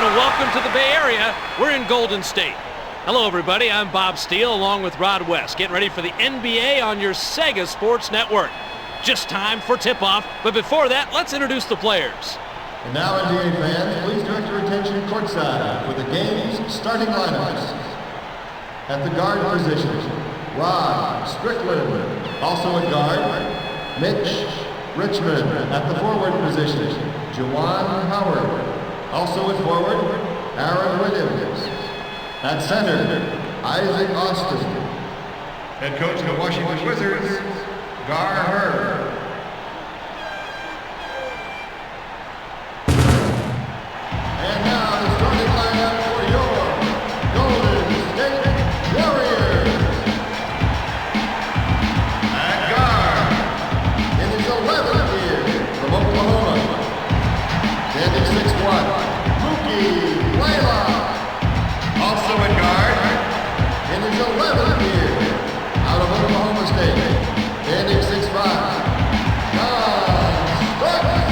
Welcome to the Bay Area. We're in Golden State. Hello, everybody. I'm Bob Steele, along with Rod West. Getting ready for the NBA on your Sega Sports Network. Just time for tip-off, but before that, let's introduce the players. And now, NBA fans, please direct your attention courtside for the game's starting lineups. At the guard position, Rod Strickland. Also at guard, Mitch Richmond. At the forward position, Juwan Howard. Also at forward, Aaron Williams. At center, Isaac Austin. Head coach of the Washington Wizards, Gar Herb. And now the starting lineup for your Golden State Warriors. At guard, in his 11th year from Oklahoma, standing 6'1", Mookie Blaylock. Also at guard, in his 11th year out of Oklahoma State, standing 6'5", John Starks.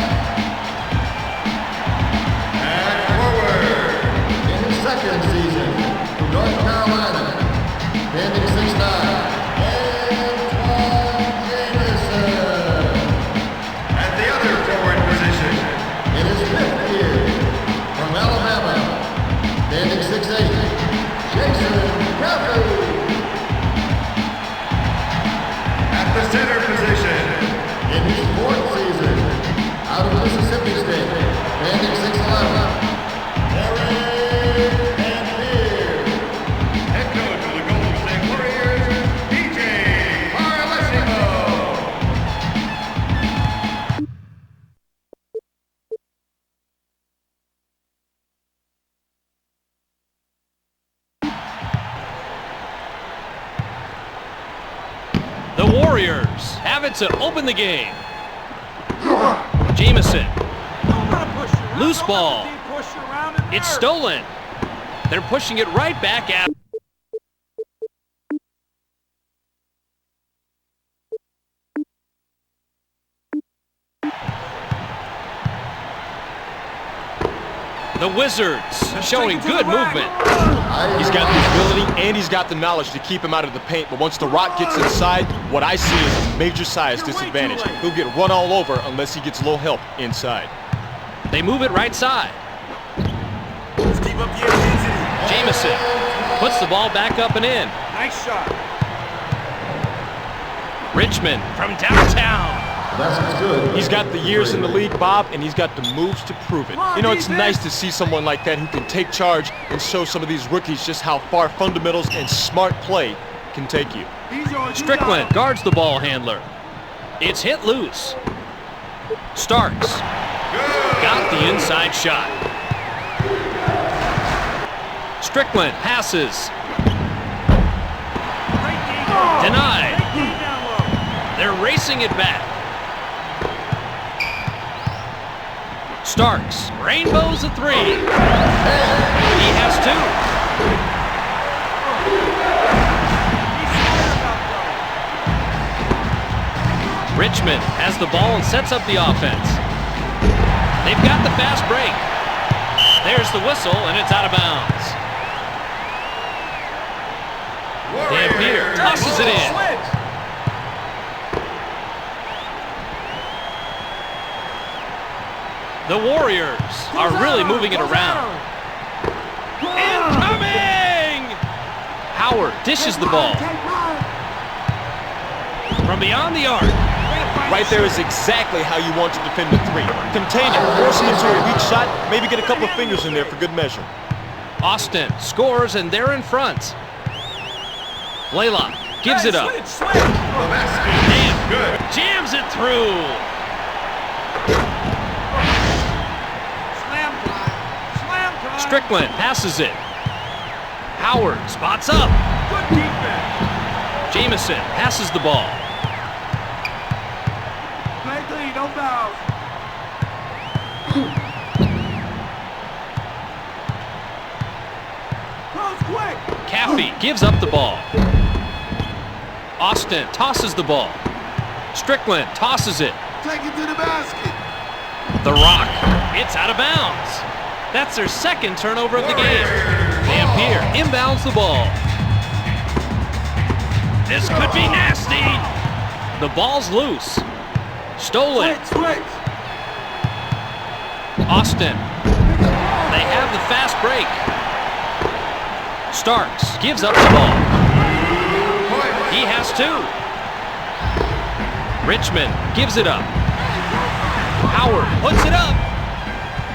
At forward, in his second season from North Carolina, standing 6'9", Antoine Jamison. At the other forward position, in his 5th year from Alabama, standing 6'8", Jason Caffey. At the center position, in his 4th season out of Mississippi State, standing 6'11", Eric Amir. Head coach of the Golden State Warriors, DJ Carlesimo. The Warriors have it to open the game. Jamison. Loose ball. It's stolen. They're pushing it right back at. The Wizards showing good movement. He's got the ability and he's got the knowledge to keep him out of the paint, but once the Rock gets inside, what I see is a major size disadvantage. He'll get run all over unless he gets a little help inside. They move it right side. Keep up the intensity. Jamison puts the ball back up and in. Nice shot. Richmond from downtown. That's good. He's got the years in the league, Bob, and he's got the moves to prove it. You know, it's nice to see someone like that who can take charge and show some of these rookies just how far fundamentals and smart play can take you. Strickland guards the ball handler. It's hit loose. Starks got the inside shot. Strickland passes. Denied. They're racing it back. Starks rainbows a three. He has two. Richmond has the ball and sets up the offense. They've got the fast break. There's the whistle, and it's out of bounds. Dampier tosses it in. The Warriors are really moving it around. Incoming! Howard dishes the ball. From beyond the arc. Right there is exactly how you want to defend the three. Contain it, force it into a weak shot, maybe get a couple of fingers in there for good measure. Austin scores, and they're in front. Blaylock gives it up. Damn, jams it through. Strickland passes it. Howard spots up. Jamison passes the ball. No fouls. Close quick. Caffey gives up the ball. Austin tosses the ball. Strickland tosses it. Take it to the basket. The Rock. It's out of bounds. That's their second turnover of the game. Dampier inbounds the ball. This could be nasty. The ball's loose. Stolen. Austin. They have the fast break. Starks gives up the ball. He has two. Richmond gives it up. Howard puts it up.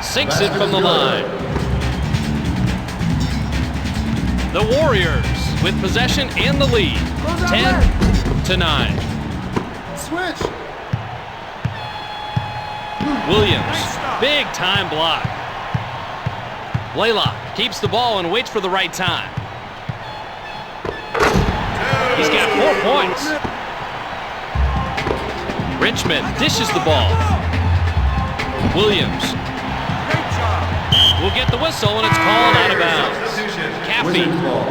Sinks it from the line. The Warriors with possession and the lead. 10-9. Switch. Williams, big time block. Blaylock keeps the ball and waits for the right time. He's got 4 points. Richmond dishes the ball. Williams will get the whistle, and it's called out of bounds. Caffey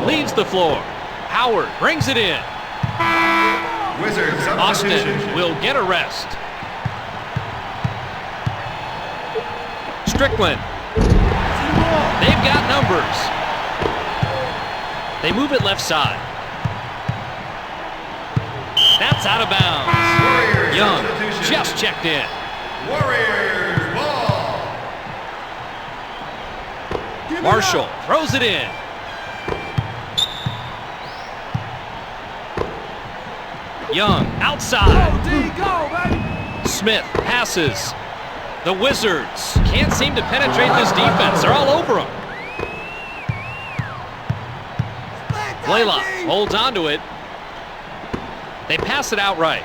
leads the floor. Howard brings it in. Austin will get a rest. Strickland. They've got numbers. They move it left side. That's out of bounds. Young just checked in. Warriors ball. Marshall throws it in. Young outside. Go, baby. Smith passes. The Wizards can't seem to penetrate this defense. They're all over them. Blaylock holds on to it. They pass it outright.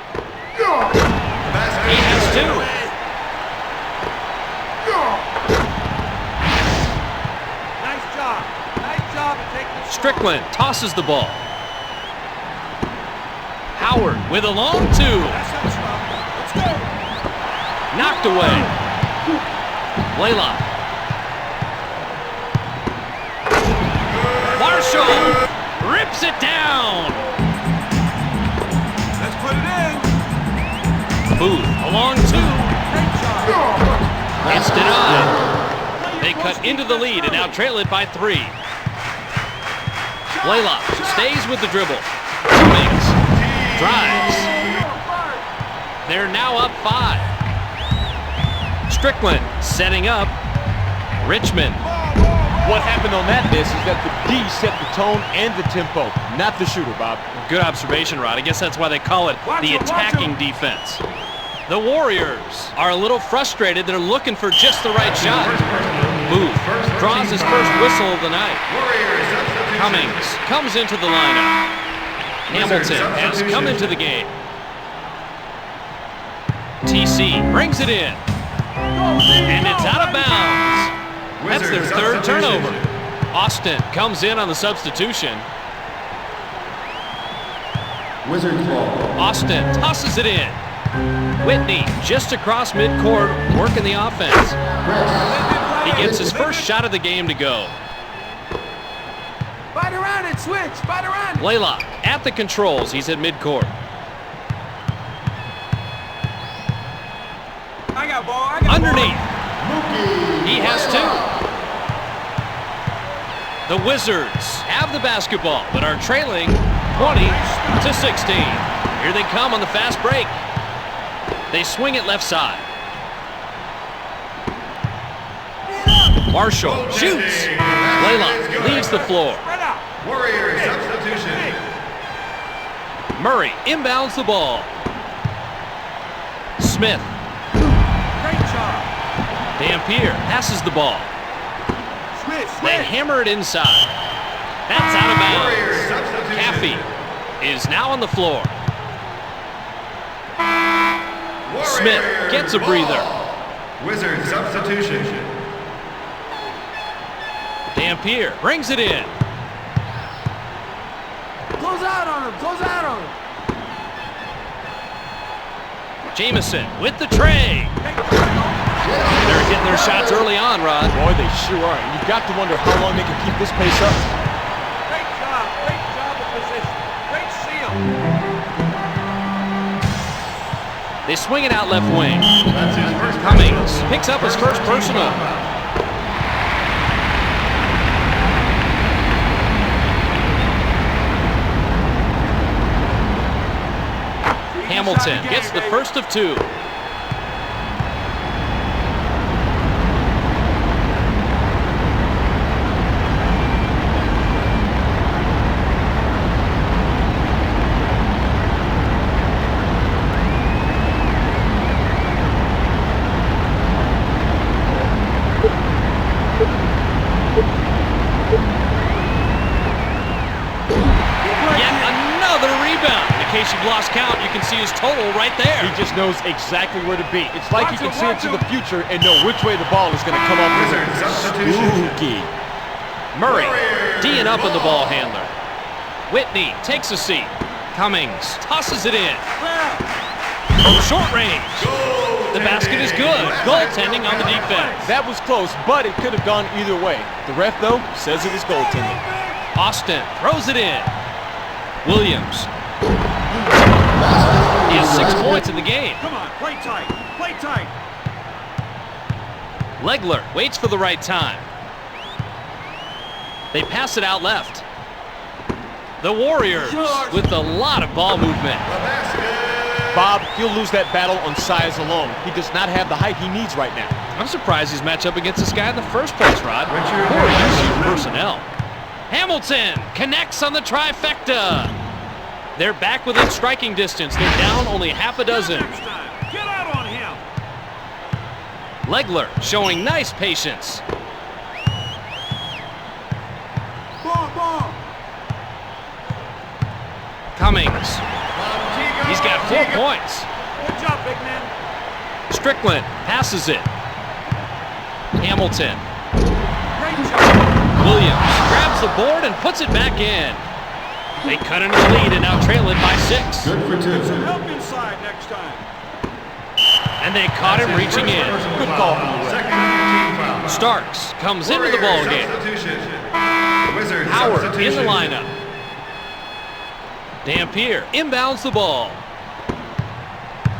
He has two. Nice job. Nice job. Take the Strickland tosses the ball. Howard with a long two. Let's go. Knocked away. Blaylock. Marshall rips it down. Let's put it in. Booth along two. It's denied. They cut into the lead and now trail it by 3. Blaylock stays with the dribble. Cummings drives. They're now up 5. Strickland setting up. Richmond. What happened on that miss is that the D set the tone and the tempo, not the shooter, Bob. Good observation, Rod. I guess that's why they call it the attacking defense. The Warriors are a little frustrated. They're looking for just the right shot. Booth draws his first whistle of the night. Cummings comes into the lineup. Hamilton has come into the game. TC brings it in. And it's out of bounds. That's their third turnover. Austin comes in on the substitution. Wizards ball. Austin tosses it in. Whitney just across midcourt, working the offense. He gets his first shot of the game to go. Fight around and switch. Fight around. Blaylock at the controls. He's at midcourt. I got ball. I got Underneath. Mookie. He has two. The Wizards have the basketball, but are trailing 20-16. Here they come on the fast break. They swing it left side. Marshall shoots. Blaylock leaves the floor. Spread out. Warriors substitution. Murray inbounds the ball. Smith. Great job. Dampier passes the ball. Switch. They Switch. hammer it inside. That's out of Warriors bounds. substitution. Caffey is now on the floor. Smith Warriors gets a ball. breather. Wizards substitution. Dampier brings it in. Close out on him. Close out on him. Jamison with the tray. They're hitting their shots early on, Rod. Boy, they sure are. You've got to wonder how long they can keep this pace up. Great job. Great job of position. Great seal. They swing it out left wing. That's his first Cummings picks up his first personal. Hamilton gets the first of two. In case you've lost count, you can see his total right there. He just knows exactly where to be. It's like he can see into the future and know which way the ball is going to come up. Wizards substitution. Spooky. Murray D'ing up on the ball handler. Whitney takes a seat. Cummings tosses it in. From short range. The basket is good. Goaltending on the defense. That was close, but it could have gone either way. The ref, though, says it is goaltending. Austin throws it in. Williams. He has 6 points in the game. Come on. Play tight. Play tight. Legler waits for the right time. They pass it out left. The Warriors with a lot of ball movement. Bob, he'll lose that battle on size alone. He does not have the height he needs right now. I'm surprised he's matched up against this guy in the first place, Rod. Poor use of personnel. Hamilton connects on the trifecta. They're back within striking distance. They're down only half a dozen. Next time. Get out on him. Legler showing nice patience. Ball, ball. Cummings. He's got 4 points. Good job, big man. Strickland passes it. Hamilton. Great job. Williams grabs the board and puts it back in. They cut into the lead and now trail it by 6. Good for two. Help inside next time. And they caught him reaching in. Good call from the ref. Second team foul. Starks comes into the ball game. Substitution. Wizards Howard in substitution. the lineup. Dampier inbounds the ball.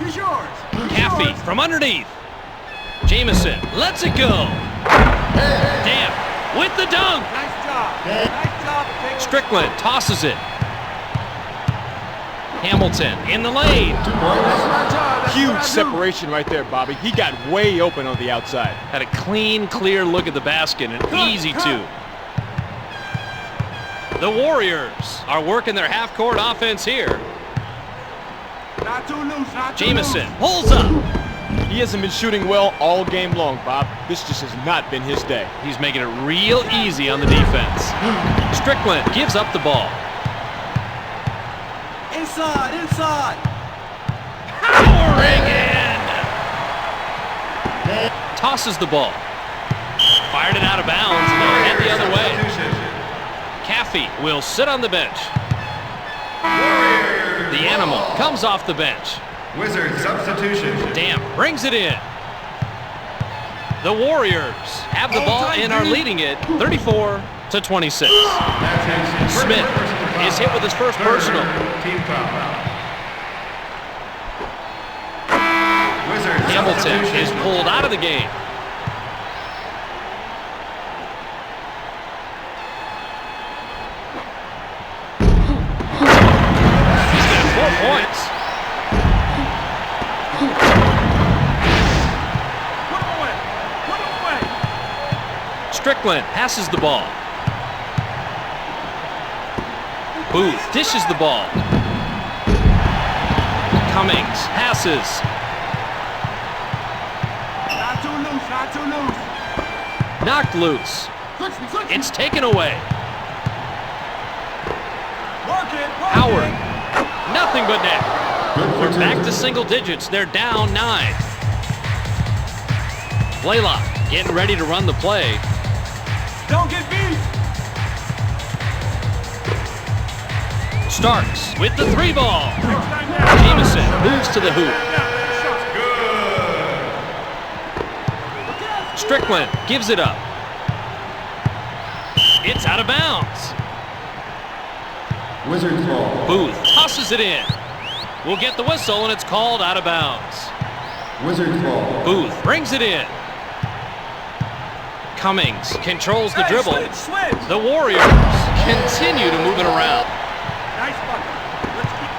He's yours. Caffey from underneath. Jamison lets it go. Damp with the dunk. Nice job. Nice job. Take Strickland tosses it. Hamilton in the lane. Huge separation right there, Bobby. He got way open on the outside. Had a clean, clear look at the basket, an easy two. The Warriors are working their half-court offense here. Not too loose. Not too Jamison loose. pulls up. He hasn't been shooting well all game long, Bob. This just has not been his day. He's making it real easy on the defense. Strickland gives up the ball. Inside. Inside. Powering in. Tosses the ball. Fired it out of bounds and they'll head the other way. Caffey will sit on the bench. The Animal comes off the bench. Wizard substitution. Dam brings it in. The Warriors have the ball and are leading it 34-26. Smith is hit with his first personal. Team foul. Hamilton is pulled out of the game. He's got 4 points. Put him away. Put him away. Strickland passes the ball. Booth dishes the ball. Cummings passes. Not too loose. Not too loose. Knocked loose. It's taken away. Work it. Work Howard. it. Nothing but net. Good for We're two. back to single digits. They're down 9. Blaylock getting ready to run the play. Don't get beat. Starks with the 3 ball. Next time down. Jameson moves to the hoop. Strickland gives it up. It's out of bounds. Wizards ball. Booth tosses it in. We'll get the whistle, and it's called out of bounds. Wizards ball. Booth brings it in. Cummings controls the Hey, dribble. Switch, switch. The Warriors continue to move it around. Nice bucket. Let's keep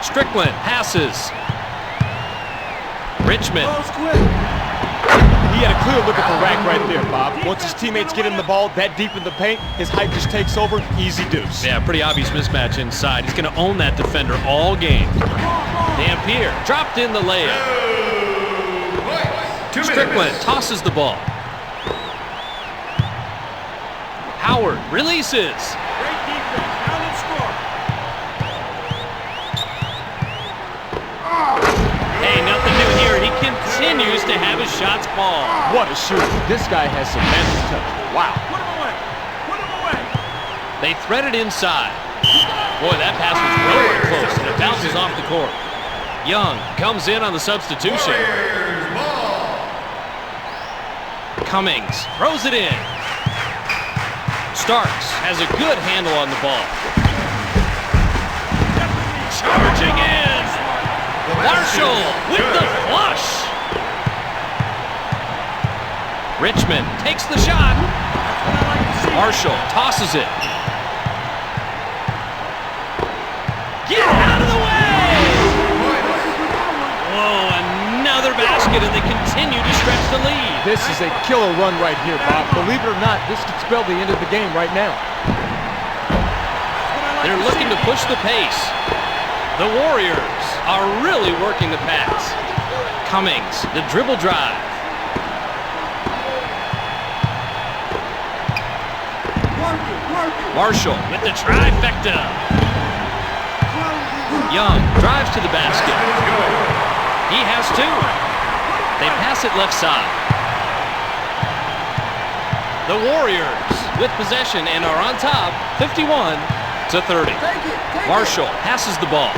Strickland passes. Richmond. close quick. He had a clear look at the rack right there, Bob. Once his teammates get him the ball that deep in the paint, his height just takes over. Easy deuce. Yeah, pretty obvious mismatch inside. He's going to own that defender all game. Dampier dropped in the layup. 2 Strickland minutes. tosses the ball. Howard releases. Great defense. Now let's score. Hey, nothing new here. He continues to have his shots fall. What a shooter. This guy has some magic touch. Wow. Put him away. Put him away. They thread it inside. Boy, that pass was really close, and it bounces off the court. Young comes in on the substitution. Warriors ball. Cummings throws it in. Starks has a good handle on the ball. Charging in. Marshall with the flush. Richmond takes the shot. Marshall tosses it. Get out of the way! Whoa, another basket, and they continue to stretch the lead. This is a killer run right here, Bob. Believe it or not, this could spell the end of the game right now. They're looking to push the pace. The Warriors are really working the pass. Cummings, the dribble drive. Marshall with the trifecta. Young drives to the basket. He has 2. They pass it left side. The Warriors with possession and are on top, 51-30. Marshall passes the ball.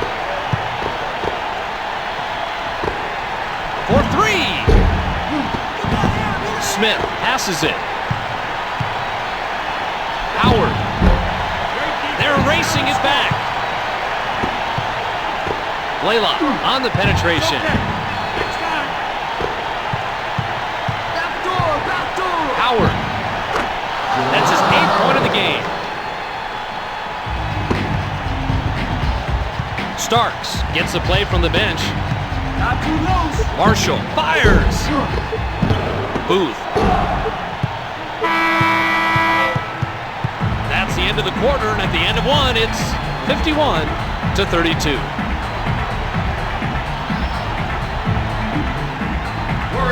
For 3. Smith passes it. Howard. They're racing it back. Blaylock on the penetration. Next time. Howard. That's his 8th point of the game. Starks gets the play from the bench. Not too loose. Marshall fires. Booth. That's the end of the quarter, and at the end of one, it's 51-32.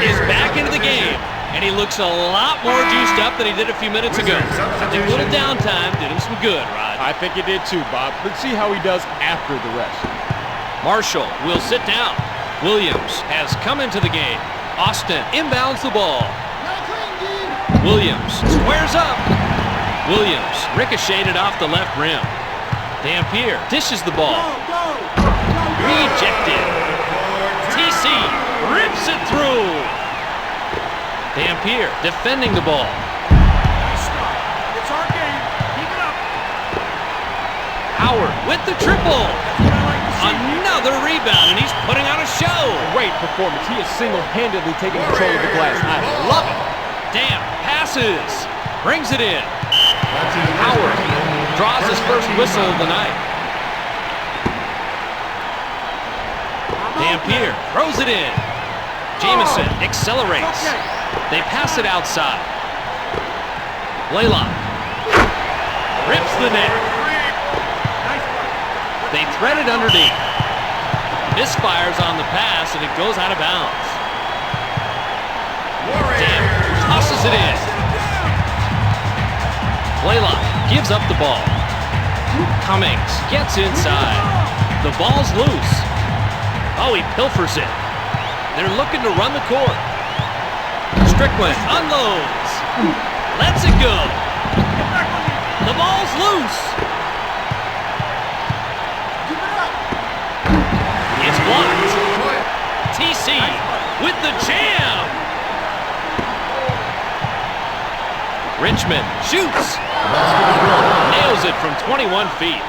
Is back into the game, and he looks a lot more juiced up than he did a few minutes ago. I think a little downtime did him some good, Rod. I think he did too, Bob. Let's see how he does after the rest. Marshall will sit down. Williams has come into the game. Austin inbounds the ball. Williams squares up. Williams ricocheted off the left rim. Dampier dishes the ball. Rejected. TC rips it through. Dampier defending the ball. Nice start. It's our game. Keep it up. Howard with the triple. That's what I like to see. Another rebound, and he's putting on a show. Great performance. He is single-handedly taking control of the glass. I love it. Damp passes. Brings it in. That's his first Howard personal. draws his first whistle of the night. Dampier throws it in. Jamison accelerates. They pass it outside. Blaylock rips the net. Nice work. They thread it underneath. Misfires on the pass, and it goes out of bounds. Damp tosses it in. Blaylock gives up the ball. Cummings gets inside. The ball's loose. Oh, he pilfers it. They're looking to run the court. Strickland unloads. Lets it go. The ball's loose. It's blocked. TC with the jam. Richmond shoots. Nails it from 21 feet.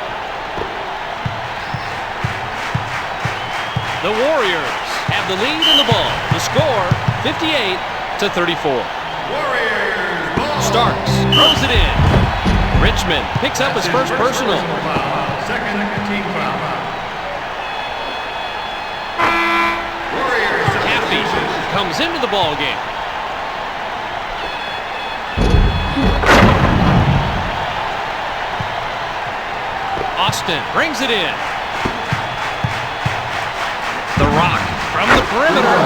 The Warriors have the lead in the ball. The score, 58-34. Starks throws it in. Richmond picks up his first personal. Second team foul. Caffey comes into the ball game. Austin brings it in. The Rock from the perimeter.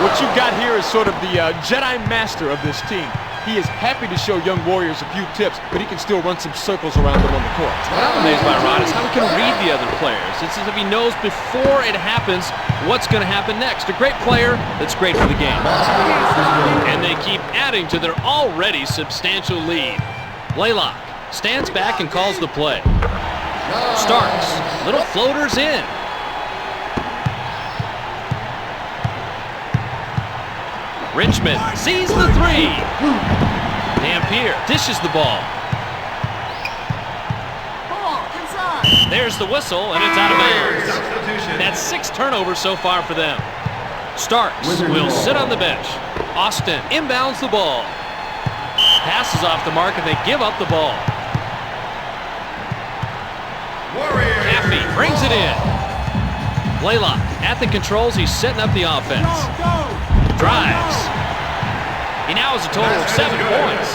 What you've got here is sort of the Jedi Master of this team. He is happy to show young Warriors a few tips, but he can still run some circles around them on the court. What I'm amazed by, Rod, is how he can read the other players. It's as if he knows before it happens what's going to happen next. A great player that's great for the game. And they keep adding to their already substantial lead. Blaylock stands back and calls the play. Starks, little floaters in. Richmond sees the three. Dampier dishes the ball. There's the whistle, and it's out of bounds. That's 6 turnovers so far for them. Starks will sit on the bench. Austin inbounds the ball. Passes off the mark, and they give up the ball. Caffey brings it in. Blaylock at the controls. He's setting up the offense. Drives. He now has a total of 7 points.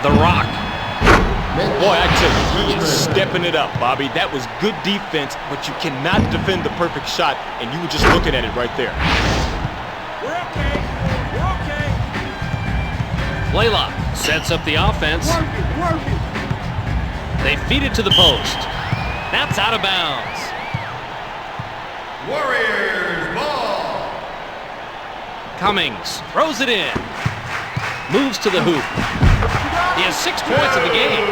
The Rock. Boy, I tell you, he is stepping it up, Bobby. That was good defense, but you cannot defend the perfect shot, and you were just looking at it right there. We're okay. We're okay. Blaylock sets up the offense. Work it. They feed it to the post. That's out of bounds. Warriors ball. Cummings throws it in. Moves to the hoop. He has 6 points in the game.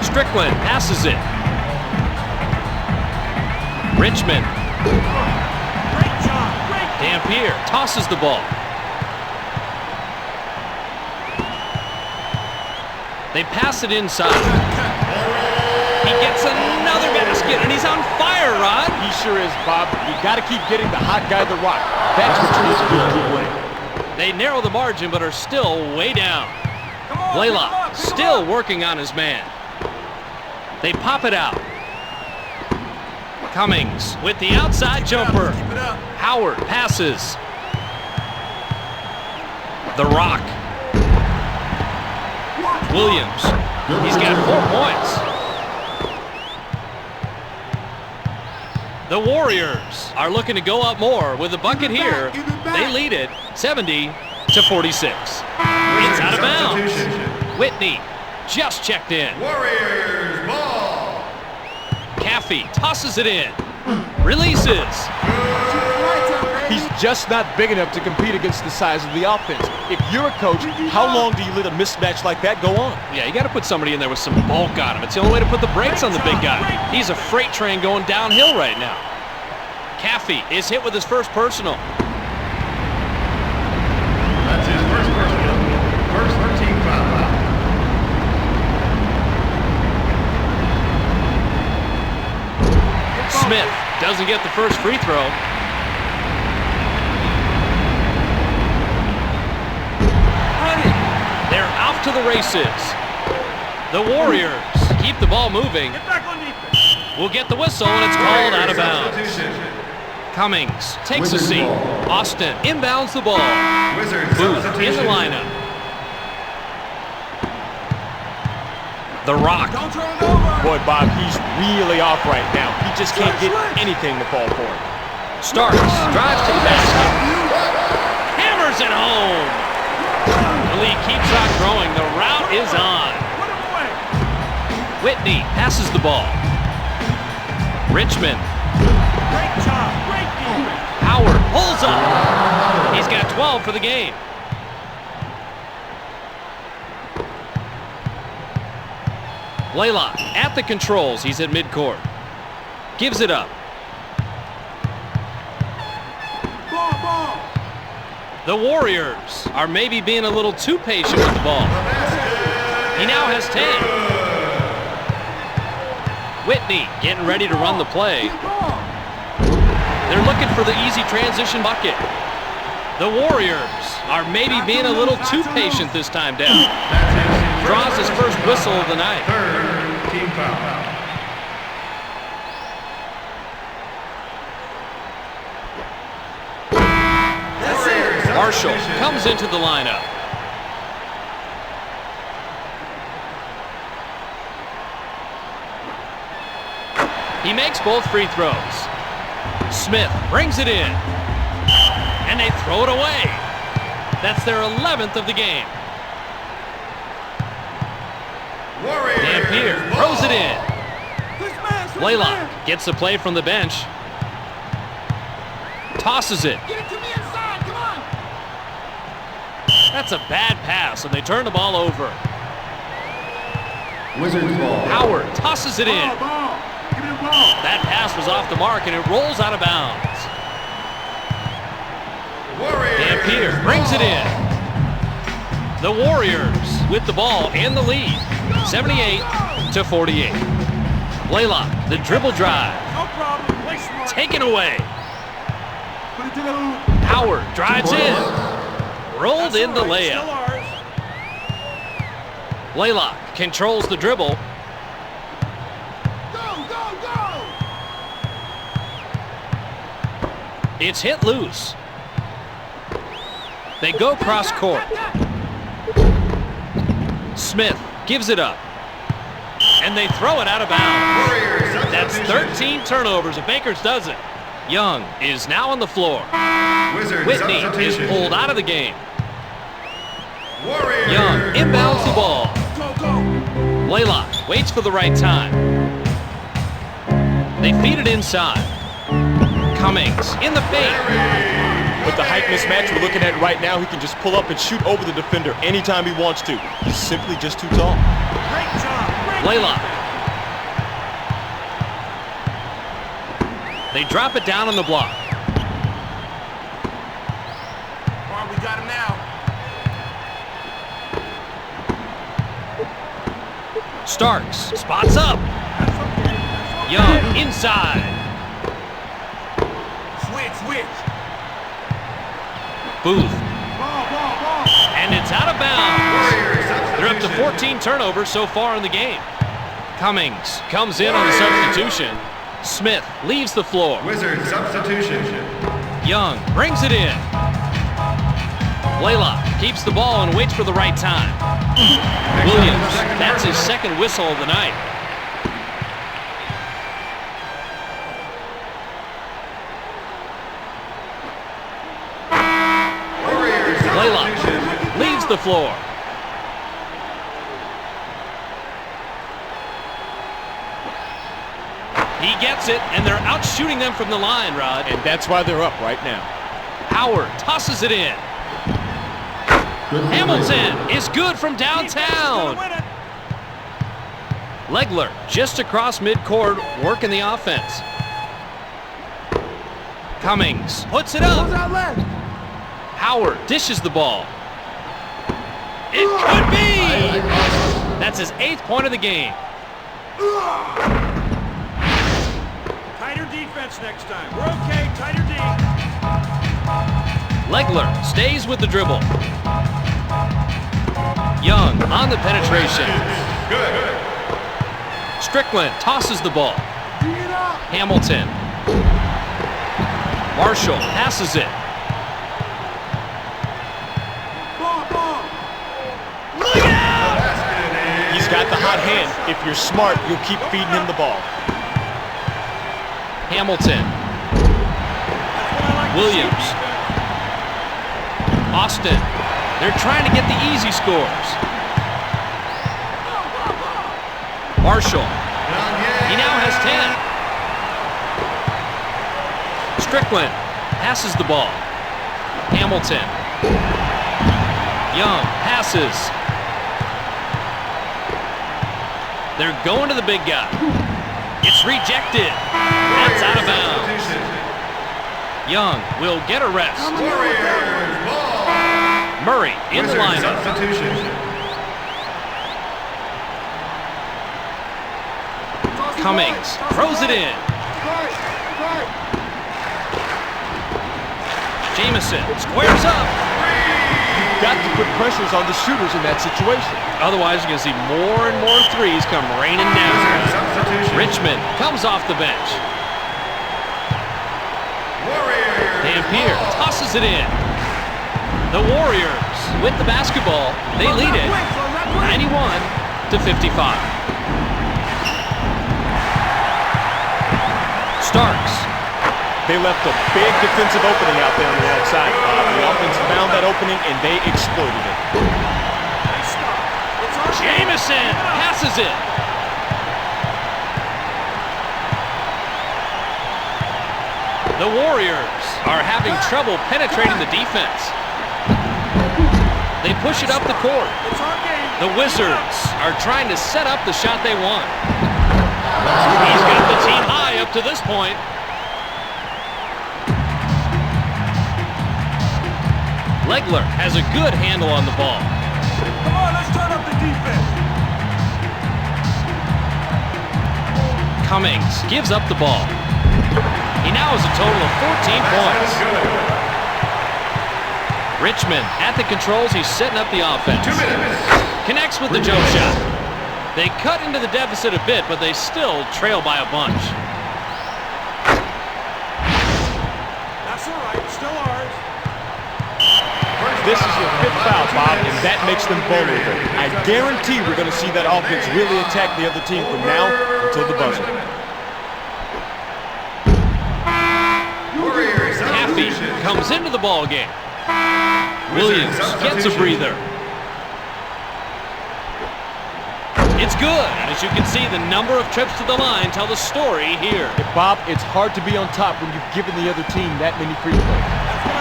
Strickland passes it. Richmond. Great job. Great. Dampier tosses the ball. They pass it inside. He gets another basket, and he's on fire, Rod. He sure is, Bob. You got to keep getting the hot guy the rock. That's what you need to do to keep winning. They narrow the margin, but are still way down. Blaylock still working on his man. They pop it out. Cummings with the outside jumper. Keep it up. Howard passes. The Rock. Williams. He's got 4 points. The Warriors are looking to go up more with a bucket here. They lead it 70-46. It's out of bounds. Whitney just checked in. Warriors ball. Caffey tosses it in. Releases. He's just not big enough to compete against the size of the offense. If you're a coach, how long do you let a mismatch like that go on? Yeah, you got to put somebody in there with some bulk on him. It's the only way to put the brakes on the big guy. He's a freight train going downhill right now. Caffey is hit with his first personal. That's his first personal. First team foul. Smith doesn't get the first free throw. They're off to the races. The Warriors keep the ball moving. Get back on defense. We'll get the whistle, and it's called out of bounds. Cummings takes a seat. Austin inbounds the ball. Booth in the lineup. The Rock. Don't turn it over. Boy, Bob, he's really off right now. He just can't get anything to fall for him. Starks, drives to the basket. Hammers it home. The lead keeps on growing. The route is on. Put him away. Whitney passes the ball. Richmond. Great job. Great defense. Howard pulls up. He's got 12 for the game. Blaylock at the controls. He's at midcourt. Gives it up. Ball. The Warriors are maybe being a little too patient with the ball. He now has 10. Whitney getting ready to run the play. They're looking for the easy transition bucket. The Warriors are maybe being a little too patient this time down. Draws his first whistle of the night. Third team foul. Marshall comes into the lineup. He makes both free throws. Smith brings it in. And they throw it away. That's their 11th of the game. Dampier throws it in. Blaylock gets the play from the bench. Tosses it. Get it to me inside. Come on. That's a bad pass, and they turn the ball over. Wizards ball. Howard tosses it in. Ball. Give me the ball. That pass was off the mark, and it rolls out of bounds. Dampier brings it in. The Warriors with the ball and the lead, 78-48. Blaylock, the dribble drive, No problem. Play smart. taken away. Put it to the hoop. Howard drives in, rolled in the Still layup. ours. Blaylock controls the dribble. Go. It's hit loose. They go cross court. Smith gives it up. And they throw it out of bounds. That's 13 turnovers if Bakers does it. Young is now on the floor. Whitney is pulled out of the game. Young inbounds the ball. Go. Blaylock waits for the right time. They feed it inside. Cummings in the paint. With the height mismatch we're looking at right now, he can just pull up and shoot over the defender anytime he wants to. He's simply just too tall. Great job. Blaylock. They drop it down on the block. All right, we got him now. Starks spots up. Young inside. Switch. Booth. Ball. And it's out of bounds. They're up to 14 turnovers so far in the game. Cummings comes in on the substitution. Smith leaves the floor. Wizards substitution. Young brings it in. Blaylock keeps the ball and waits for the right time. Williams, that's his second whistle of the night. Blaylock leaves the floor. He gets it, and they're out shooting them from the line, Rod. And that's why they're up right now. Howard tosses it in. Hamilton is good from downtown. Legler just across midcourt, working the offense. Cummings puts it up. Howard dishes the ball. It could be! That's his 8th point of the game. Tighter defense next time. We're okay, tighter D. Legler stays with the dribble. Young on the penetration. Good. Strickland tosses the ball. Hamilton. Marshall passes it. Look out! He's got the hot hand. If you're smart, you'll keep feeding him the ball. Hamilton. Williams. Austin. They're trying to get the easy scores. Marshall. He now has 10. Strickland passes the ball. Hamilton. Young passes. They're going to the big guy. It's rejected. That's out of bounds. Young will get a rest. Murray in the lineup. Cummings throws it in. Jamison squares up. You've got to put pressures on the shooters in that situation. Otherwise, you're going to see more and more threes come raining down. Richmond comes off the bench. Dampier tosses it in. The Warriors with the basketball. They lead it 91-55. Starks. They left a big defensive opening out there on the outside. The offense found that opening and they exploited it. Jamison passes it. The Warriors are having trouble penetrating the defense. They push it up the court. The Wizards are trying to set up the shot they want. He's got the team high up to this point. Legler has a good handle on the ball. Come on, let's turn up the defense. Cummings gives up the ball. He now has a total of 14 points. Richmond at the controls. He's setting up the offense. 2 minutes. Connects with the jump shot. They cut into the deficit a bit, but they still trail by a bunch. That's all right, still ours. This is your 5th foul, Bob, and that makes them vulnerable. I guarantee we're going to see that offense really attack the other team from now until the buzzer. Caffey comes into the ball game. Williams gets a breather. It's good. And as you can see, the number of trips to the line tell the story here. Bob, it's hard to be on top when you've given the other team that many free throws.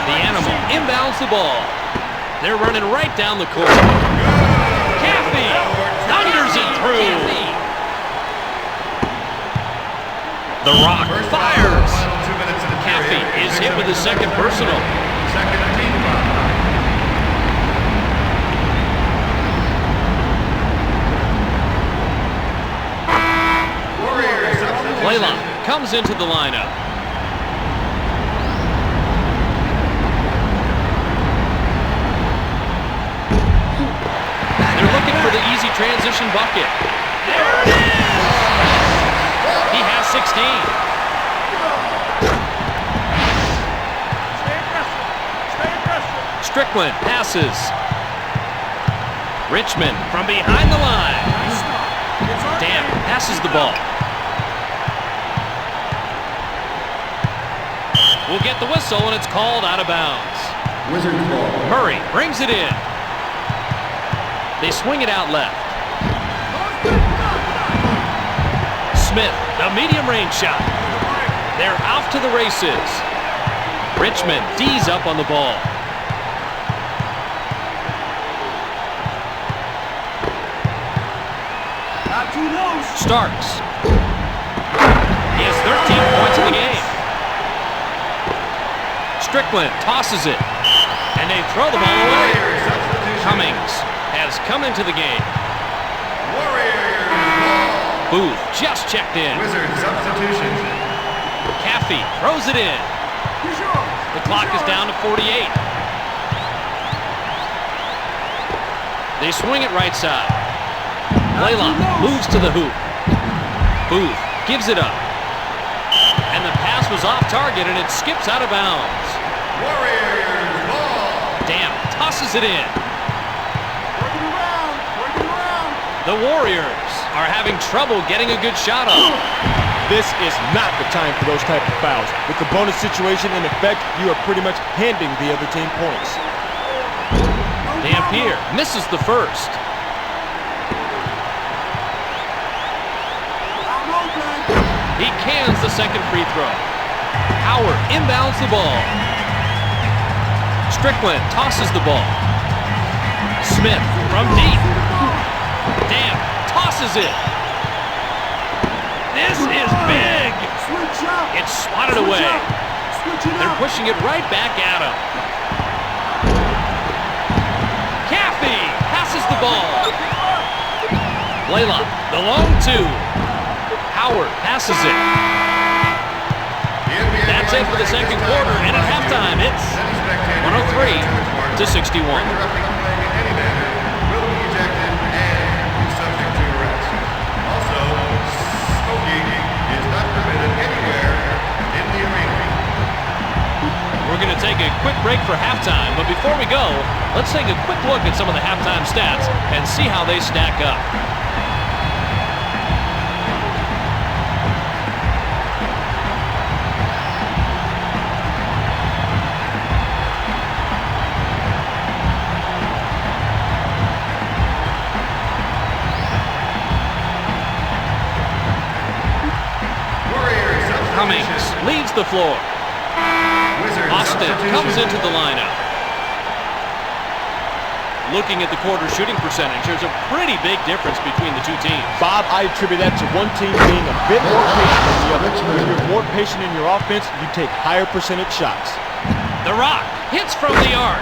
The Animal inbounds the ball. They're running right down the court. Caffey thunders it through. The Rock fires. Caffey is hit with his second personal. Blaylock comes into the lineup. They're looking for the easy transition bucket. There it is! He has 16. Stay aggressive. Stay aggressive. Strickland passes. Richmond from behind the line. Nice stop. It's our Damp game. passes the ball. We'll get the whistle, and it's called out of bounds. Wizards ball. Murray brings it in. They swing it out left. Smith, the medium range shot. They're off to the races. Richmond D's up on the ball. Starks. He has 13 points in the game. Strickland tosses it, and they throw the ball away. Cummings has come into the game. Booth just checked in. Wizard substitution. Caffey throws it in. The clock is down to 48. They swing it right side. Blaylock moves to the hoop. Booth gives it up. And the pass was off target, and it skips out of bounds. Warriors ball. Dam tosses it in. Working around. The Warriors are having trouble getting a good shot off. This is not the time for those type of fouls. With the bonus situation in effect, you are pretty much handing the other team points. Dampier misses the first. He cans the second free throw. Howard inbounds the ball. Strickland tosses the ball. Smith from deep. Dam tosses it. This is big. It's swatted away. They're pushing it right back at him. Caffey passes the ball. Blaylock, the long two. Howard passes it. That's it for the second quarter, and at halftime, it's 103 to 61. We're going to take a quick break for halftime, but before we go, let's take a quick look at some of the halftime stats and see how they stack up. Cummings leads the floor. Austin comes into the lineup. Looking at the quarter shooting percentage, there's a pretty big difference between the two teams. Bob, I attribute that to one team being a bit more patient than the other. If you're more patient in your offense, you take higher percentage shots. The Rock hits from the arc.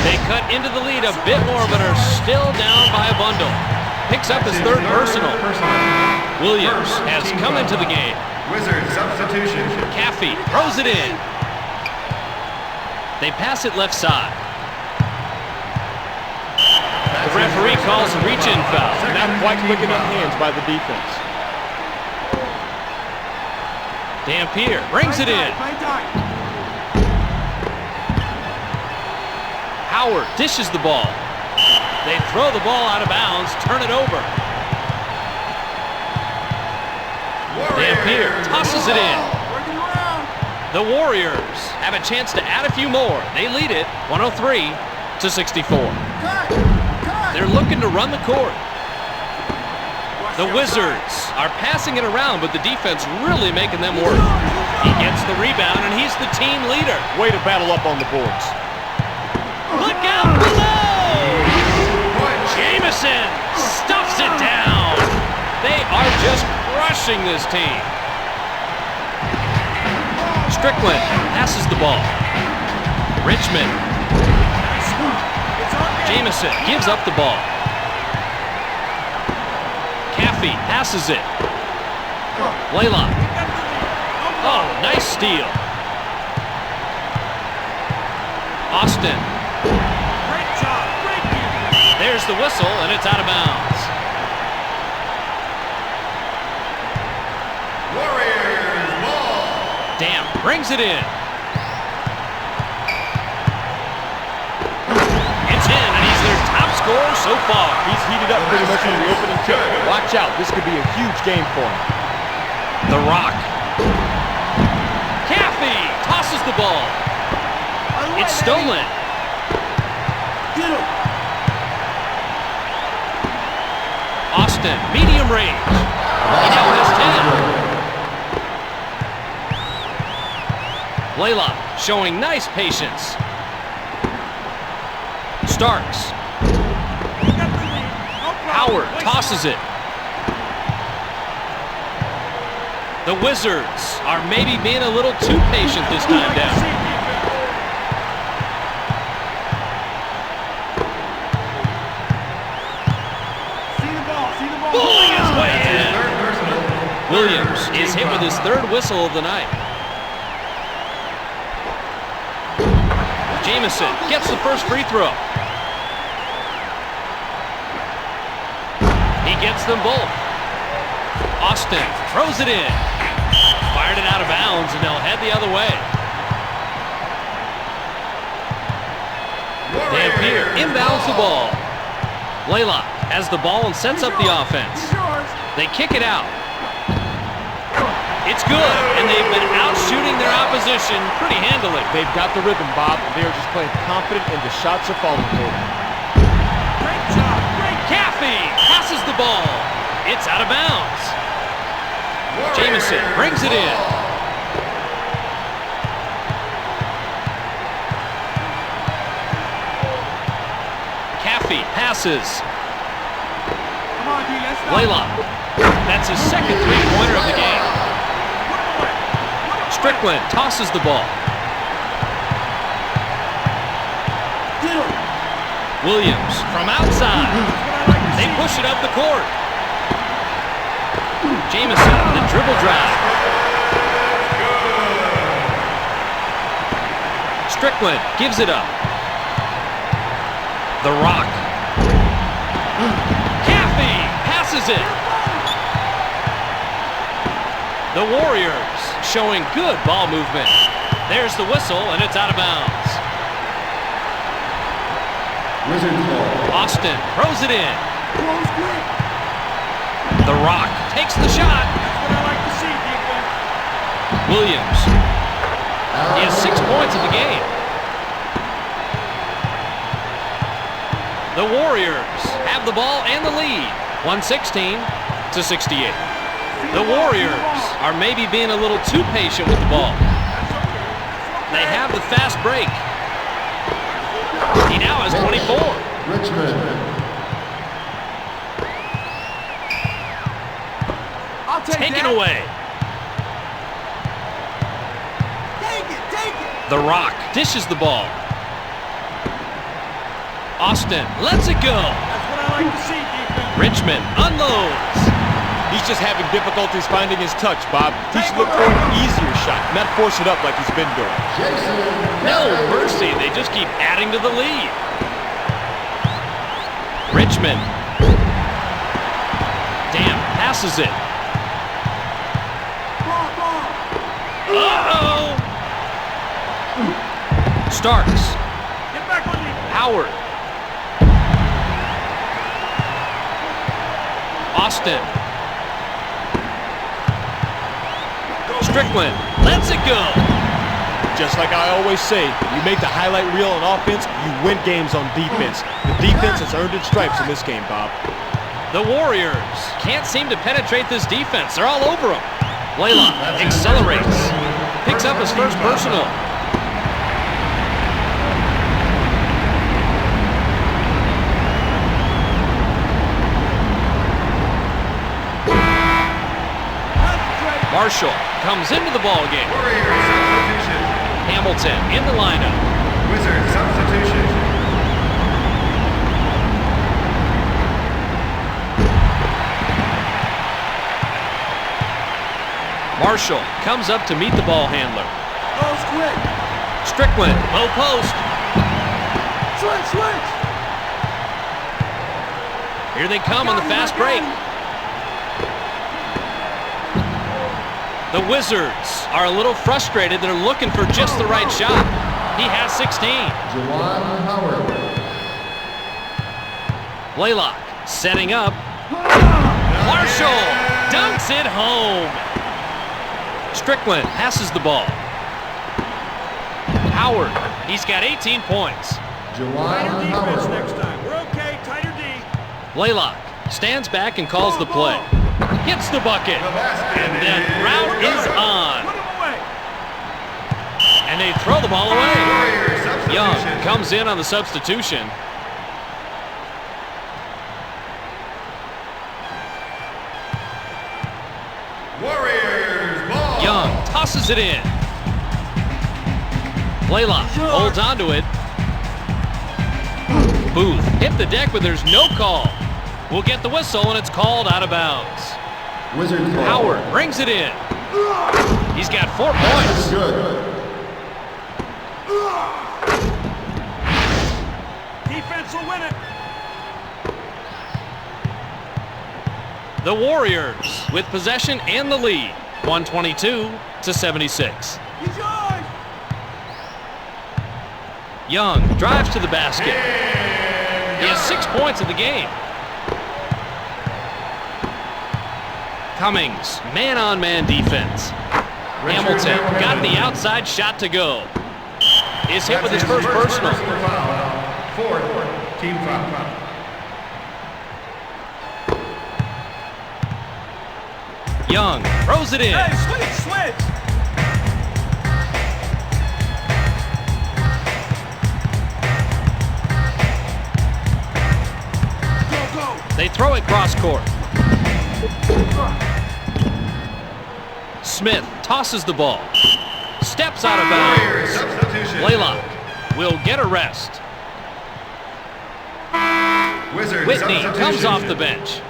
They cut into the lead a bit more, but are still down by a bundle. Picks up his third personal. Williams has come into the game. Wizard substitution. Caffey throws it in. They pass it left side. The referee calls a reach-in foul. Not quite quick enough hands by the defense. Dampier brings it in. Howard dishes the ball. They throw the ball out of bounds, turn it over. Dampier tosses it in. The Warriors have a chance to add a few more. They lead it 103 to 64. They're looking to run the court. The Wizards are passing it around, but the defense really making them work. He gets the rebound, and he's the team leader. Way to battle up on the boards. Look out below! Jamison stuffs it down. They are just crushing this team. Strickland passes the ball. Richmond. Jamison gives up the ball. Caffey passes it. Blaylock. Oh, nice steal. Austin. Great job. There's the whistle, and it's out of bounds. Warriors ball. Dam brings it in. It's in, and he's their top scorer so far. He's heated up pretty much from the opening tip. Watch out, this could be a huge game for him. The Rock. Caffey tosses the ball. It's stolen. Austin, medium range. He now has 10. Blaylock showing nice patience. Starks. Howard tosses it. The Wizards are maybe being a little too patient this time down. Bowling his way in. Williams is hit with his third whistle of the night. Jamison gets the first free throw. He gets them both. Austin throws it in. Fired it out of bounds, and they'll head the other way. They appear inbounds the ball. Blaylock has the ball and sets up the offense. They kick it out. It's good, and they've been out shooting their opposition pretty handily. They've got the rhythm, Bob. They are just playing confident, and the shots are falling for them. Great job. Great. Caffey passes the ball. It's out of bounds. Jamison brings it in. Caffey passes. Come on, D, let's go. Blaylock. That's his second three-pointer of the game. Strickland tosses the ball. Williams from outside. They push it up the court. Jamison, the dribble drive. Strickland gives it up. The Rock. Caffey passes it. The Warriors showing good ball movement. There's the whistle, and it's out of bounds. Wizards ball. Austin throws it in. The Rock takes the shot. That's what I like to see, defense. Williams. He has 6 points in the game. The Warriors have the ball and the lead. 116-68. The Warriors are maybe being a little too patient with the ball. They have the fast break. He now has 24. Richmond. I'll take Taken that. away. Take it, take it. The Rock dishes the ball. Austin lets it go. That's what I like to see, defense. Richmond unloads. He's just having difficulties finding his touch, Bob. He should look for an easier shot, not force it up like he's been doing. Jason. No mercy. They just keep adding to the lead. Richmond. Damn, passes it. Uh-oh. Starks. Get back on me. Howard. Austin. Strickland lets it go. Just like I always say, you make the highlight reel on offense, you win games on defense. The defense has earned its stripes in this game, Bob. The Warriors can't seem to penetrate this defense. They're all over them. Blaylock accelerates. Picks up his first personal. Marshall comes into the ball game. Warriors substitution. Hamilton in the lineup. Wizards substitution. Marshall comes up to meet the ball handler. Goes quick. Strickland, low post. Switch, switch. Here they come on the fast break. The Wizards are a little frustrated. They're looking for just the right shot. He has 16. Juwan Howard. Blaylock setting up. Marshall dunks it home. Strickland passes the ball. Howard, he's got 18 points. Juwan Tighter defense Howard. next time. We're okay. Tighter D. Blaylock stands back and calls the play. Hits the bucket. And the route is on. Put him away. And they throw the ball away. Warriors substitution. Young comes in on the substitution. Warriors ball. Young tosses it in. Blaylock holds onto it. Booth hit the deck, but there's no call. We'll get the whistle, and it's called out of bounds. Wizards ball. Howard brings it in. He's got 4 That's points. good. Defense will win it. The Warriors with possession and the lead, 122-76. He's yours. Young drives to the basket. He has 6 points in the game. Cummings, man-on-man defense. Hamilton got the outside shot to go. Is hit with his first personal. Fourth team foul. Young throws it in. Hey, switch. Go. They throw it cross court. Smith tosses the ball. Steps out of Warriors bounds. substitution. Blaylock will get a rest. Wizards Whitney substitution. comes off the bench.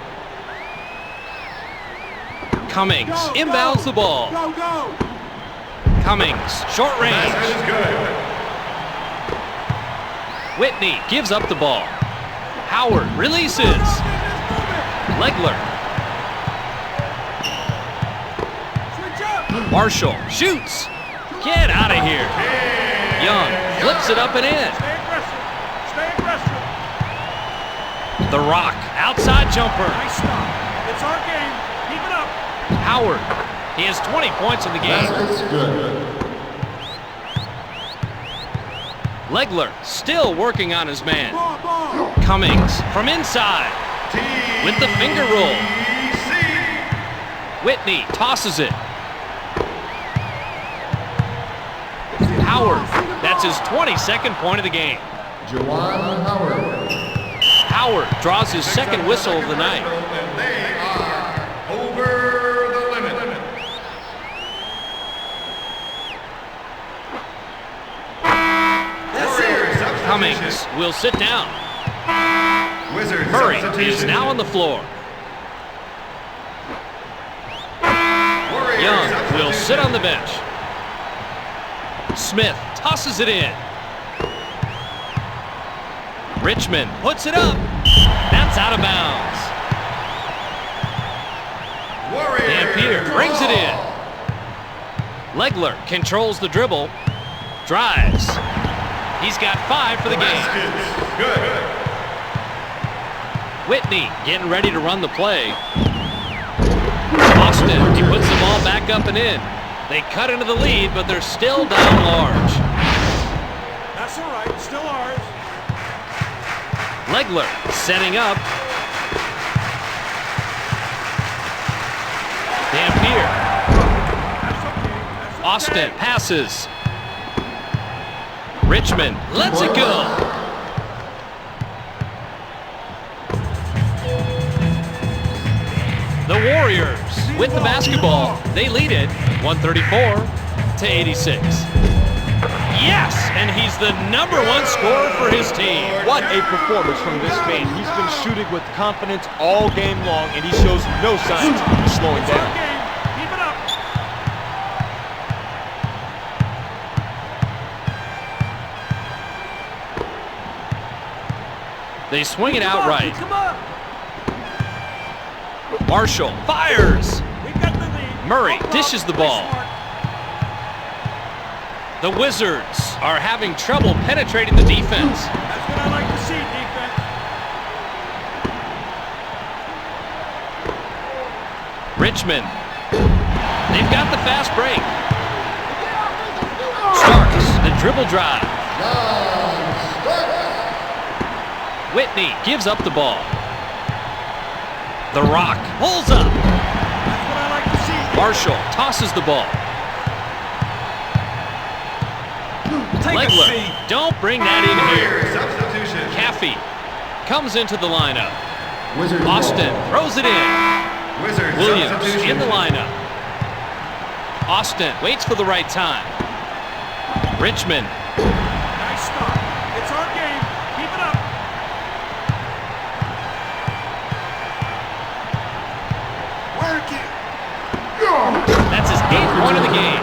Cummings inbounds the ball. Go. Cummings, short range. Basket is good. Whitney gives up the ball. Howard releases. Legler. Switch up. Marshall shoots. Get out of here. Young flips it up and in. Stay aggressive. The Rock, outside jumper. Nice stop. It's our game. Keep it up. Howard, he has 20 points in the game. Basket's good. Legler still working on his man. Ball. Cummings from inside with the finger roll. Whitney tosses it. Howard, that's his 22nd point of the game. Juwan Howard. Howard draws his second whistle of the night. And they are over the limit. Warriors substitution. Cummings will sit down. Wizards Murray substitution. is now on the floor. Warriors Young will substitution. sit on the bench. Smith tosses it in. Richmond puts it up. That's out of bounds. Warriors Dampier brings it in. Legler controls the dribble. Drives. He's got 5 for the game. Basket's good. Whitney getting ready to run the play. Austin, he puts the ball back up and in. They cut into the lead, but they're still down large. That's all right. Still ours. Legler setting up. Dampier. That's okay. Austin passes. Richmond lets it go. The Warriors with the basketball. They lead it 134-86. Yes, and he's the #1 scorer for his team. What a performance from this man. He's been shooting with confidence all game long, and he shows no signs of slowing It's our down. game. Keep it up. They swing it outright. Come on. Marshall fires. We got the lead. Murray Go, dishes the Play ball. smart. The Wizards are having trouble penetrating the defense. That's what I like to see, defense. Richmond. They've got the fast break. Starks, the dribble drive. Whitney gives up the ball. The Rock pulls up. That's what I like to see. Marshall tosses the ball. Legler, don't bring that in here. Substitution. Caffey comes into the lineup. Wizards Austin ball. throws it in. Wizards Williams substitution. in the lineup. Austin waits for the right time. Richmond. Nice start. It's our game. Keep it up. Work it. That's his 8th point of the game.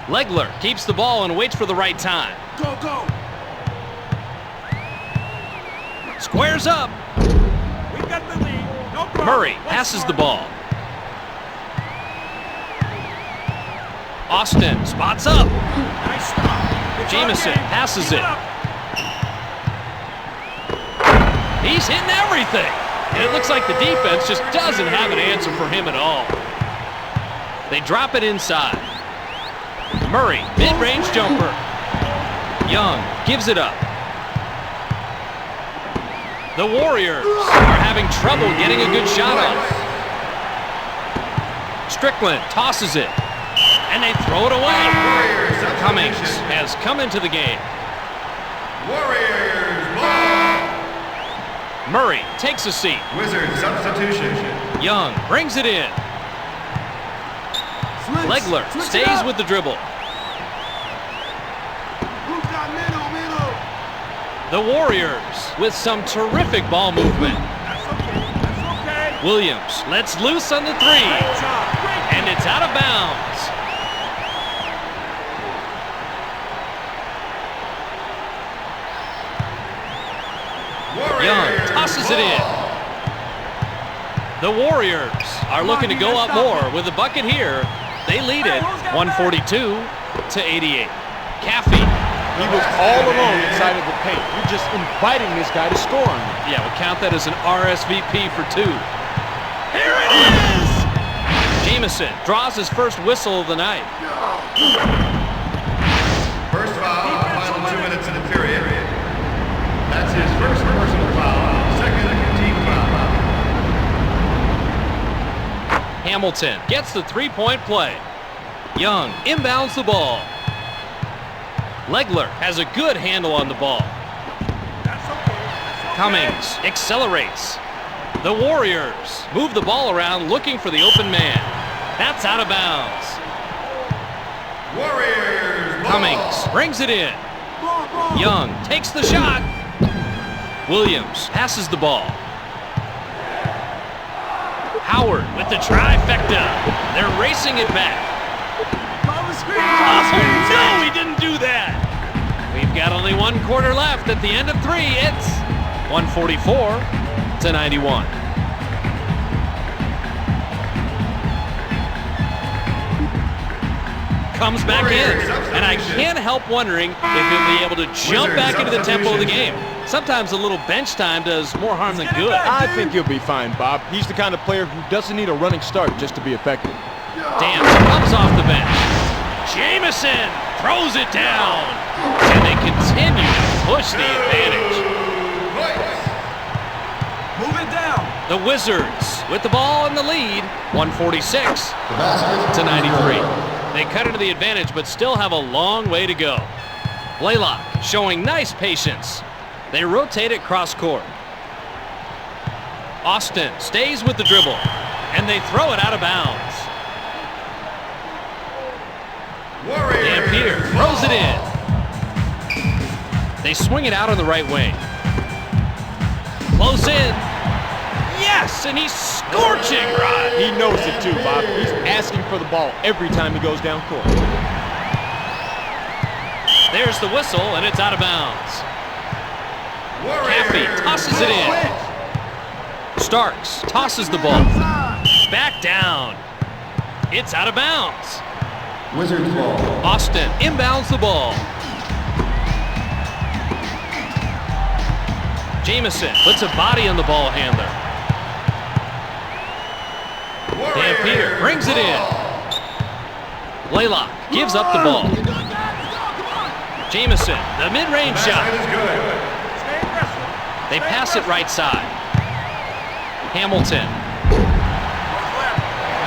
Legler keeps the ball and waits for the right time. Go, go. Squares up. We've got the lead. No problem. Murray Let's passes the start. ball. Austin spots up. Nice stop. It's our Jamison game. passes Keep it. up. He's hitting everything. And it looks like the defense just doesn't have an answer for him at all. They drop it inside. Murray, mid-range jumper. Young gives it up. The Warriors are having trouble getting a good shot off. Strickland tosses it. And they throw it away. Warriors substitution. Cummings has come into the game. Warriors ball. Murray takes a seat. Wizards substitution. Young brings it in. Legler stays with the dribble. The Warriors with some terrific ball movement. That's okay. That's okay. Williams lets loose on the three. Great job. Great. And it's out of bounds. Young tosses it in. The Warriors are looking to go up more with a bucket here. They lead it 142-88. Caffey. He was all alone inside of the paint. You're just inviting this guy to score on you. Yeah, we'll count that as an RSVP for 2. Here it is! Jamison draws his first whistle of the night. First foul, final 2 minutes in the period. That's his first personal foul, second team foul. Hamilton gets the three-point play. Young inbounds the ball. Legler has a good handle on the ball. That's okay. That's okay. Cummings accelerates. The Warriors move the ball around looking for the open man. That's out of bounds. Warriors ball. Cummings brings it in. Young takes the shot. Williams passes the ball. Howard with the trifecta. They're racing it back. Oh, no, he didn't do that. We've got only 1 quarter left at the end of 3. It's 144-91. Comes back in, and I can't help wondering if he'll be able to jump back into the tempo of the game. Sometimes a little bench time does more harm than good. I think he'll be fine, Bob. He's the kind of player who doesn't need a running start just to be effective. Dance comes off the bench. Jamison throws it down. And they continue to push the advantage. Move it down. The Wizards with the ball in the lead, 146-93. They cut into the advantage, but still have a long way to go. Blaylock showing nice patience. They rotate it cross court. Austin stays with the dribble, and they throw it out of bounds. Dan Peter throws it in. They swing it out on the right wing. Close in. Yes, and he's scorching, Rod. He knows it too, Bob. He's asking for the ball every time he goes down court. There's the whistle, and it's out of bounds. Caffey tosses it in. Starks tosses the ball. Back down. It's out of bounds. Wizards ball. Austin inbounds the ball. Jamison puts a body on the ball handler. Dan Peter brings it in. Blaylock gives up the ball. Jamison, the mid-range shot. Stay aggressive. They pass it right side. Hamilton.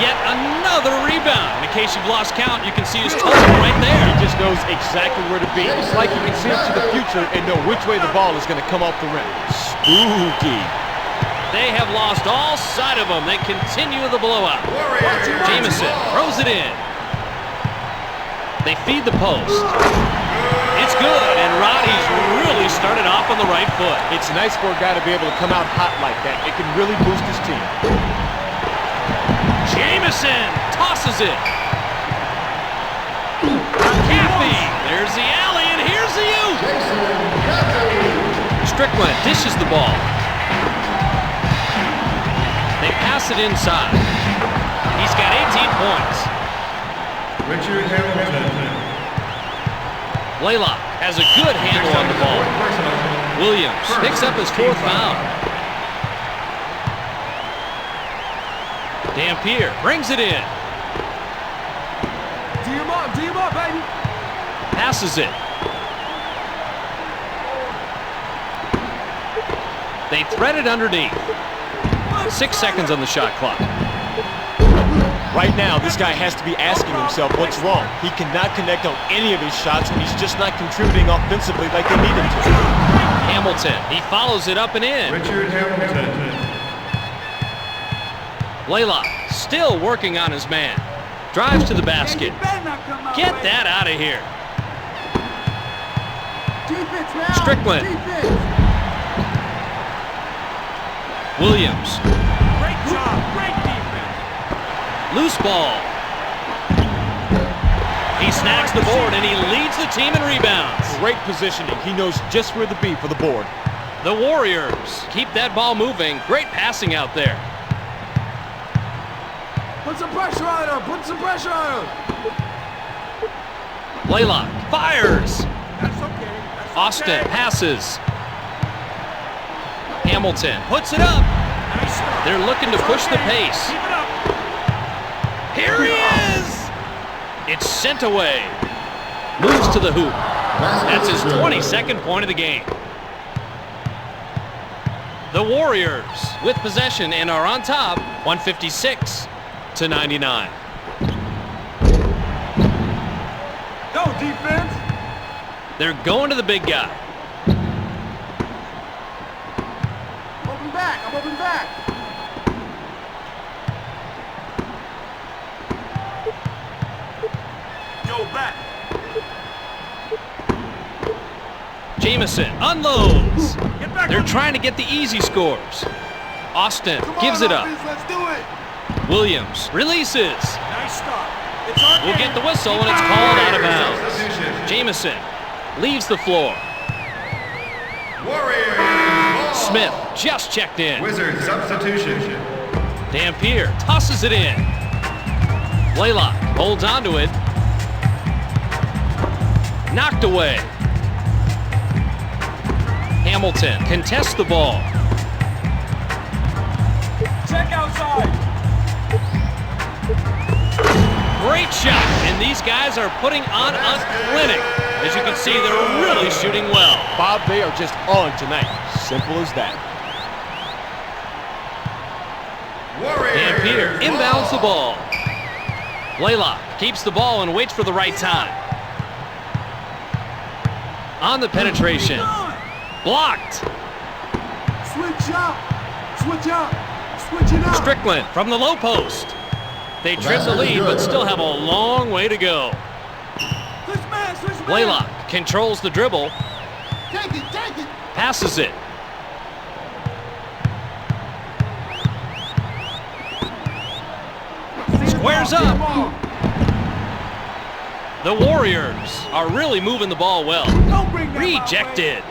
yet another rebound. In case you've lost count, you can see his total right there. He just knows exactly where to be. It's like he can see into the future and know which way the ball is going to come off the rim. Spooky. They have lost all sight of him. They continue the blowout. Jamison throws it in. They feed the post. It's good, and Roddy's really started off on the right foot. It's nice for a guy to be able to come out hot like that. It can really boost his team. Jamison tosses it. Caffey, there's the alley, and here's the U. Strickland dishes the ball. They pass it inside. He's got 18 points. Richard Hamilton. Blaylock has a good handle on the ball. Williams picks up his 4th foul. Dampier brings it in. D him up, baby. Passes it. They thread it underneath. 6 seconds on the shot clock. Right now, this guy has to be asking himself what's wrong. He cannot connect on any of his shots, and he's just not contributing offensively like they need him to. Hamilton, he follows it up and in. Richard Hamilton. Blaylock still working on his man. Drives to the basket. Get that out of here. Strickland. Williams. Great job. Great defense. Loose ball. He snags the board and he leads the team in rebounds. Great positioning. He knows just where to be for the board. The Warriors keep that ball moving. Great passing out there. Put some pressure on him. Put some pressure on him. Blaylock fires. That's okay. That's Austin okay. passes. Hamilton puts it up. Nice start. They're looking to push the pace. Keep it up. Here he is! It's sent away. Moves to the hoop. That's his 22nd point of the game. The Warriors with possession and are on top, 156-99. Go, defense. They're going to the big guy. I'm open back. I'm open back. Yo, back. Jamison unloads. Get back. They're trying to get the easy scores. Austin gives it up. Let's do it. Williams releases. Nice start. It's our We'll game. get the whistle and it's called out of bounds. Jamison leaves the floor. Warriors ball. Smith just checked in. Wizard substitution. Dampier tosses it in. Blaylock holds onto it. Knocked away. Hamilton contests the ball. Check outside. Great shot, and these guys are putting on a clinic. As you can see, they're really shooting well. Bob, they are just on tonight. Simple as that. Dampier inbounds the ball. Blaylock keeps the ball and waits for the right time. On the penetration. Blocked. Switch up. Switch up. Switch it up. Strickland from the low post. They trim the lead, but still have a long way to go. Switch man. Switch man. Blaylock controls the dribble. Take it. Take it. Passes it. Squares up. The Warriors are really moving the ball well. Don't bring that Rejected.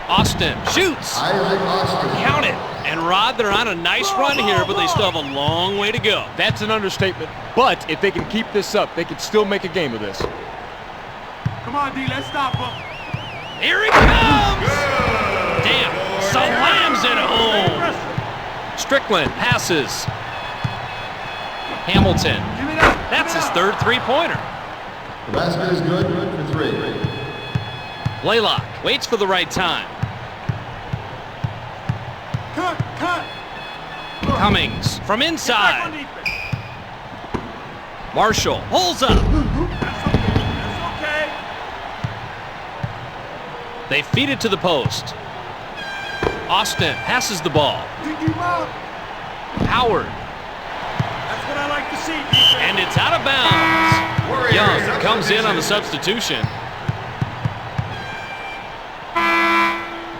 Austin shoots. Isaac Austin. Count it. And Rod, they're on a nice run here, but they still have a long way to go. That's an understatement. But if they can keep this up, they can still make a game of this. Come on, D. Let's stop him. Here he comes. Damn. Slams it home. Strickland passes. Hamilton. Give it up. That's his third three-pointer. The basket is good for 3. Blaylock waits for the right time. Cut. Cummings from Back on inside. defense. Marshall holds up. That's okay. They feed it to the post. Austin passes the ball. Howard. That's what I like to see, defense. And it's out of bounds. Warriors Young comes in on the substitution. substitution.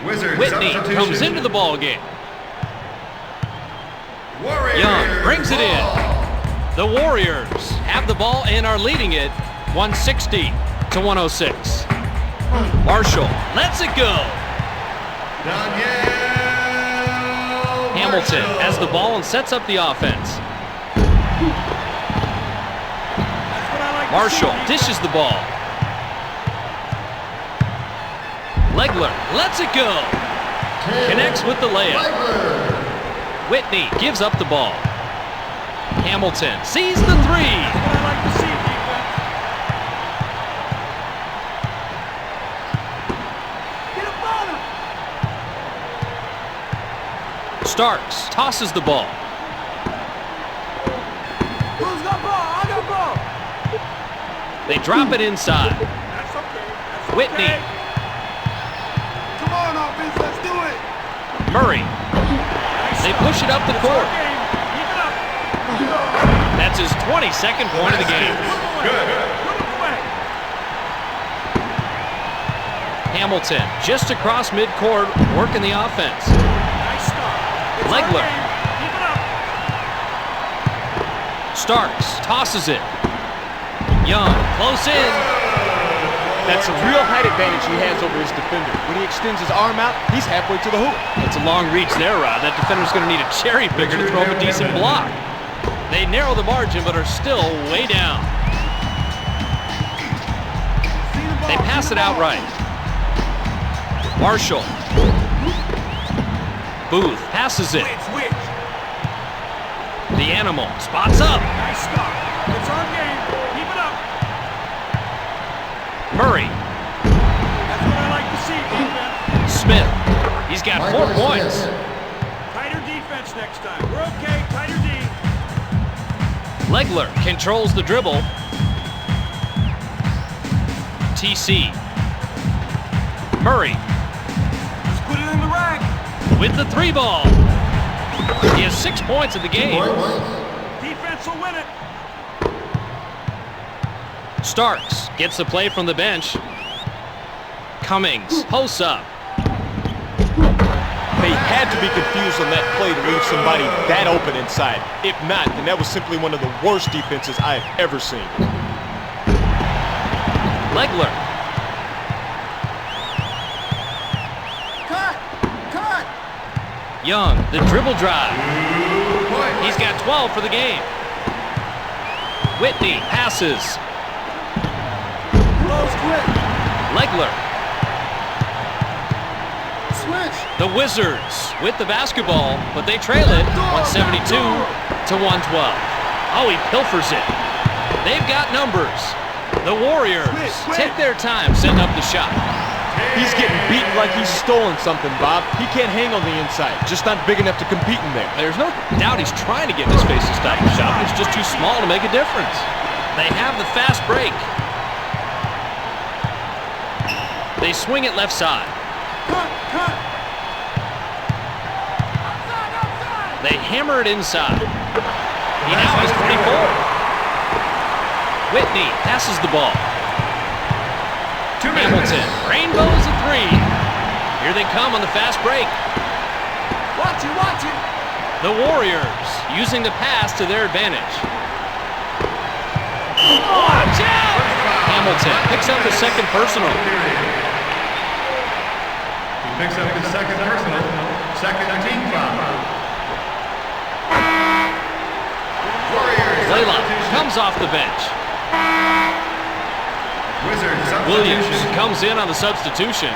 Wizards Whitney substitution. comes into the ball game. Warriors Young brings it in. ball. The Warriors have the ball and are leading it 160 to 106. Marshall lets it go. Daniel Hamilton Marshall. has the ball and sets up the offense. That's what I like to Marshall see, defense. dishes the ball. Legler lets it go. Connects with the layup. Legler. Whitney gives up the ball. Hamilton sees the three. That's what I like to see, defense. Get up on him. Starks tosses the ball. Who's got ball? I got ball. They drop it inside. That's okay. That's okay. Whitney. Come on, offense. Let's do it. Murray. Nice They stop. push it up the It's our court. game. Keep it up. That's his 22nd point of the game. Put it away. Hamilton just across midcourt working the offense. Nice stop. It's our Legler. game. Keep it up. Starks tosses it. Young close in. That's a real height advantage he has over his defender. When he extends his arm out, he's halfway to the hoop. It's a long reach there, Rod. That defender's going to need a cherry picker to throw him a decent block. They narrow the margin, but are still way down. See the ball. They pass it outright. Marshall. Booth passes it. Switch. The Animal spots up. Nice stop. It's our game. Keep it up. Murray. That's what I like to see, defense. Smith. He's got 4 Michael points. Smith. Tighter defense next time. We're okay. Tighter D. Legler controls the dribble. TC. Murray Just put it in the rack. with the 3 ball. He has 6 points in the game. Points. Defense will win it. Starks gets the play from the bench. Cummings posts up. They had to be confused on that play to leave somebody that open inside. If not, then that was simply one of the worst defenses I have ever seen. Legler. Cut. Young, the dribble drive. Points. He's got 12 for the game. Whitney passes. Close quick. Legler. Switch. The Wizards with the basketball, but they trail it 172 to 112. Oh, he pilfers it. They've got numbers. The Warriors take their time setting up the shot. He's getting beaten like he's stolen something, Bob. He can't hang on the inside, just not big enough to compete in there. There's no doubt he's trying to get in his face to stop the shot, but it's just too small to make a difference. They have the fast break. They swing it left side. Cut. They hammer it inside. He now has 24. Whitney passes the ball. 2 minutes. Hamilton rainbows a 3. Here they come on the fast break. Watch it. The Warriors using the pass to their advantage. Watch out! Hamilton picks up the second personal. He picks up his second personal, second team foul. Warriors. Blaylock substitution. comes off the bench. Wizards Williams substitution. comes in on the substitution.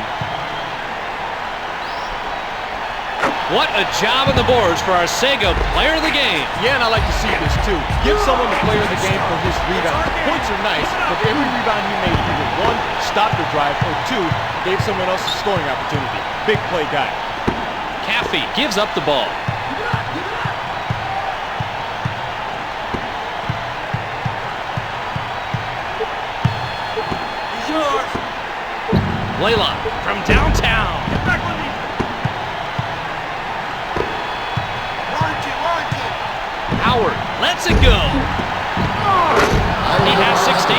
What a job on the boards for our Sega player of the game. Yeah, and I like to see this too. Give someone the player of the game for his rebound. Points are nice, but every rebound he made either 1, stopped the drive, or 2, gave someone else a scoring opportunity. Big play guy. Caffey gives up the ball. He's yours. Blaylock from downtown. Get back on defense. Launch it. Howard lets it go. He has 16.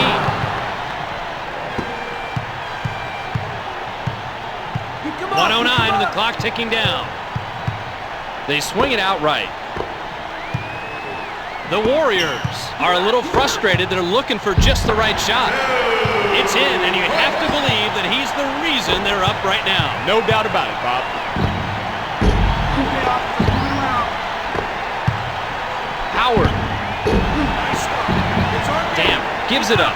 Come on, 109 and the clock ticking down. They swing it outright. The Warriors are a little frustrated. They're looking for just the right shot. It's in, and you have to believe that he's the reason they're up right now. No doubt about it, Bob. Howard. Nice stop. It's our game. Damn, gives it up.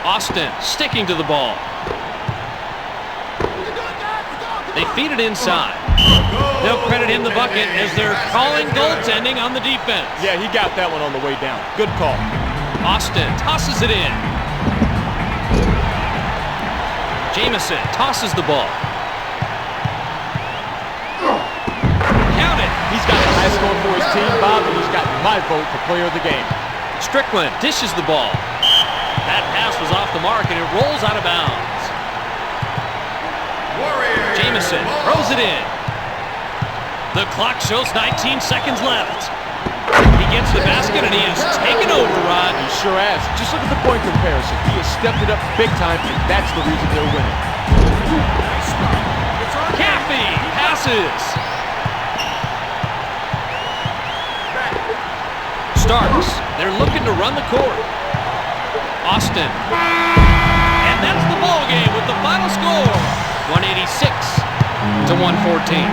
Austin sticking to the ball. They feed it inside. They'll credit him the bucket as they're calling goaltending on the defense. Yeah, he got that one on the way down. Good call. Austin tosses it in. Jamison tosses the ball. Count it. He's got the high score for his team, Bob, and he's got my vote for player of the game. Strickland dishes the ball. That pass was off the mark and it rolls out of bounds. Jamison throws it in. The clock shows 19 seconds left. He gets the basket and he has taken over, Rod. He sure has. Just look at the point comparison. He has stepped it up big time, and that's the reason they're winning. Nice stop. It's our game. Caffey passes. Starks. They're looking to run the court. Austin. And that's the ball game with the final score. 186 to 114.